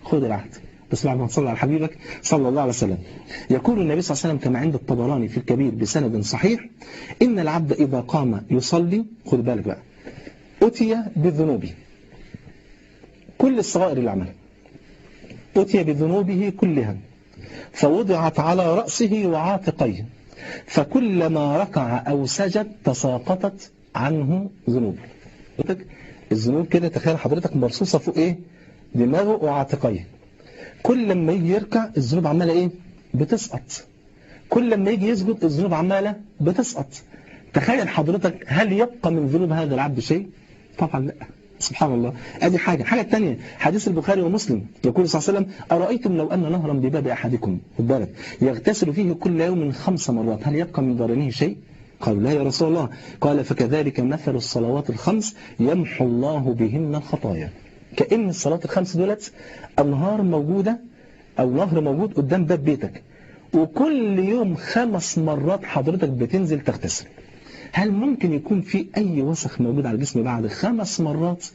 خذ العهد. بس بعد ما تصلي على حبيبك صلى الله عليه وسلم. يقول النبي صلى الله عليه وسلم كما عند الطبراني في الكبير بسند صحيح: إن العبد إذا قام يصلي، خذ بالك بقى، أتي بذنوبه، كل الصغائر اللي عملها، أتي بذنوبه كلها فوضعت على رأسه وعاتقيه، فكلما ركع أو سجد تساقطت عنه ذنوبه. الذنوب كده تخيل حضرتك مرصوصة فوق إيه؟ دماغه وعاتقيه. كل لما يجي يركع الذنوب عمالة إيه؟ بتسقط. كل لما يجي يسجد الذنوب عمالة بتسقط. تخيل حضرتك، هل يبقى من ذنوب هذا العبد شيء؟ طبعا لا. سبحان الله. ادي حاجة الثانية، حديث البخاري ومسلم يقول صلى الله عليه وسلم: أرأيتم لو أن نهرا بباب أحدكم، خد بالك، يغتسل فيه كل يوم 5 مرات، هل يبقى من ضرنه شيء؟ قالوا: لا يا رسول الله. قال: فكذلك مثل الصلوات ال5 يمحو الله بهن الخطايا. كأن الصلاة ال5 دولت أنهار موجودة أو نهر موجود قدام باب بيتك، وكل يوم 5 مرات حضرتك بتنزل تغتسل. هل ممكن يكون في أي وسخ موجود على الجسم بعد 5 مرات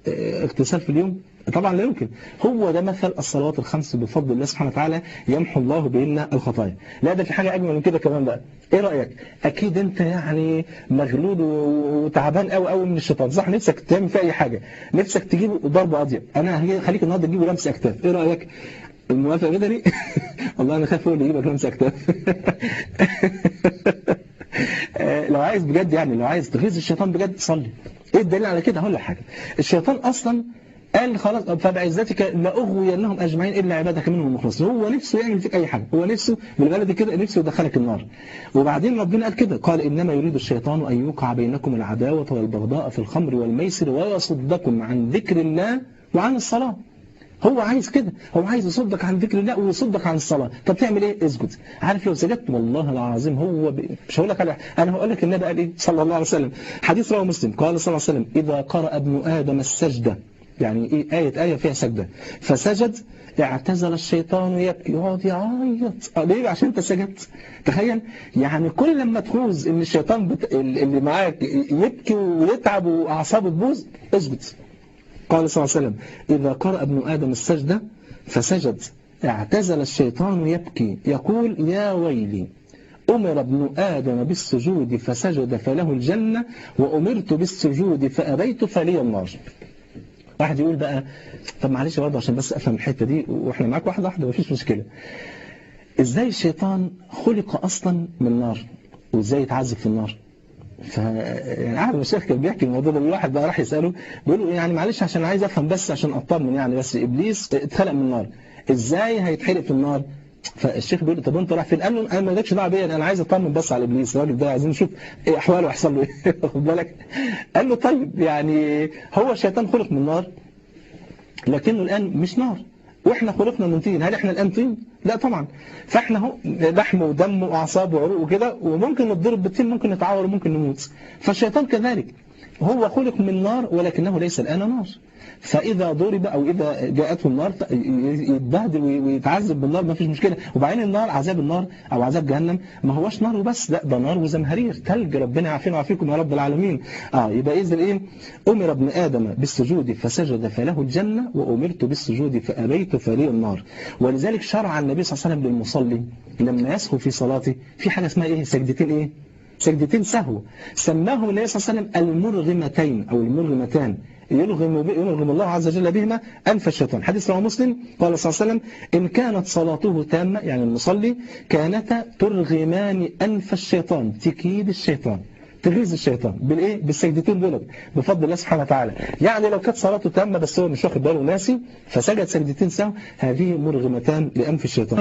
اغتسال في اليوم؟ طبعا لا يمكن. هو ده مثل الصلوات ال5 بفضل الله سبحانه وتعالى يمحو الله بهن الخطايا. لا ده في حاجة أجمل من كده كمان بقى. إيه رأيك؟ أكيد أنت يعني مغلول وتعبان قوي من الشيطان، صح؟ نفسك تعمل في أي حاجة، نفسك تجيب ضربة قاضية. أنا خليك النهارده تجيب لمس أكتاف. إيه رأيك؟ الموافق بدني؟ والله أنا خايف أقول يجيبك لمس أكتاف. لو عايز بجد، يعني لو عايز تغيظ الشيطان بجد صلي. ايه الدليل على كده؟ هقول لك حاجه. الشيطان اصلا قال خلاص: فبعزتك لاغوينهم اجمعين الا عبادك منهم المخلصين. هو نفسه يعمل فيك اي حاجه، هو نفسه بالبلد كده، نفسه يدخلك النار. وبعدين ربنا قال كده: قال: انما يريد الشيطان ان يوقع بينكم العداوه والبغضاء في الخمر والميسر ويصدكم عن ذكر الله وعن الصلاه. هو عايز كده، هو عايز يصدك عن ذكر الله ويصدك عن الصلاة. طب تعمل ايه؟ اسجد. عارف لو سجدت والله العظيم هو مش هقول لك على، انا هقول لك النبي قال ايه صلى الله عليه وسلم. حديث رواه مسلم قال صلى الله عليه وسلم: اذا قرأ ابن ادم السجدة، يعني ايه؟ آية فيها سجدة، فسجد اعتزل الشيطان يبكي، يقعد يعيط. ليه؟ عشان انت سجدت. تخيل يعني كل لما تفوز ان الشيطان اللي معاك يبكي ويتعب واعصابه تبوظ، اسجد. قال صلى الله عليه وسلم: إذا قرأ ابن آدم السجدة فسجد اعتزل الشيطان يبكي يقول: يا ويلي، أمر ابن آدم بالسجود فسجد فله الجنة، وأمرت بالسجود فأبيت فلي النار. واحد يقول بقى: طب معلش برضه عشان بس أفهم الحتة دي وإحنا معاك واحدة واحدة مفيش مشكلة. إزاي الشيطان خلق أصلا من نار وإزاي يتعذب في النار؟ يعني أحد الشيخ كان بيحكي الموضوع ده، الواحد بقى راح يسأله بيقول له: يعني معلش عشان عايز أفهم بس عشان أطمن، يعني بس إبليس اتخلق من النار، إزاي هيتحرق في النار؟ فالشيخ بيقول له: طب أنت رايح فين؟ قال له: أنا ما جاتش دعوه بيا، أنا عايز أطمن بس على إبليس، الراجل ده عايزين نشوف إيه أحواله ويحصل له إيه. واخد بالك؟ قال له: طيب يعني هو الشيطان خلق من نار لكنه الآن مش نار، واحنا خلقنا من طين، هل احنا الان طين؟ لا طبعا. فاحنا اهو لحم ودم واعصاب وعروق وكده، وممكن نتضرب بالطين، ممكن نتعور وممكن نموت. فالشيطان كذلك هو خلق من نار ولكنه ليس الان نار، فاذا ضرب او اذا جاءته النار يتبهدل ويتعذب بالنار ما فيش مشكله. وبعدين النار، عذاب النار او عذاب جهنم ما هوش نار وبس، لا ده نار وزمهرير ثلج، ربنا يعافينا ويعافيكم يا رب العالمين. يبقى اذا ايه؟ امر ابن ادم بالسجود فسجد فله الجنه، وامرت بالسجود فابيت فلي النار. ولذلك شرع النبي صلى الله عليه وسلم للمصلي لما يسهو في صلاته في حاجه اسمها ايه؟ سجدتين ايه؟ سجدتين سهو، سماهم النبي صلى الله عليه وسلم المرغمتين او المرغمتان، يرغم الله عز وجل بهما أنف الشيطان. حديث رواه مسلم قال صلى الله عليه وسلم: إن كانت صلاته تامة، يعني المصلي، كانتا ترغمان أنف الشيطان، تكيد الشيطان، تغيظ الشيطان بالإيه؟ بالسجدتين دول بفضل الله سبحانه وتعالى. يعني لو كانت صلاته تامة بس هو مش واخد باله ناسي فسجد سجدتين سهو، هذه مرغمتان لأنف الشيطان.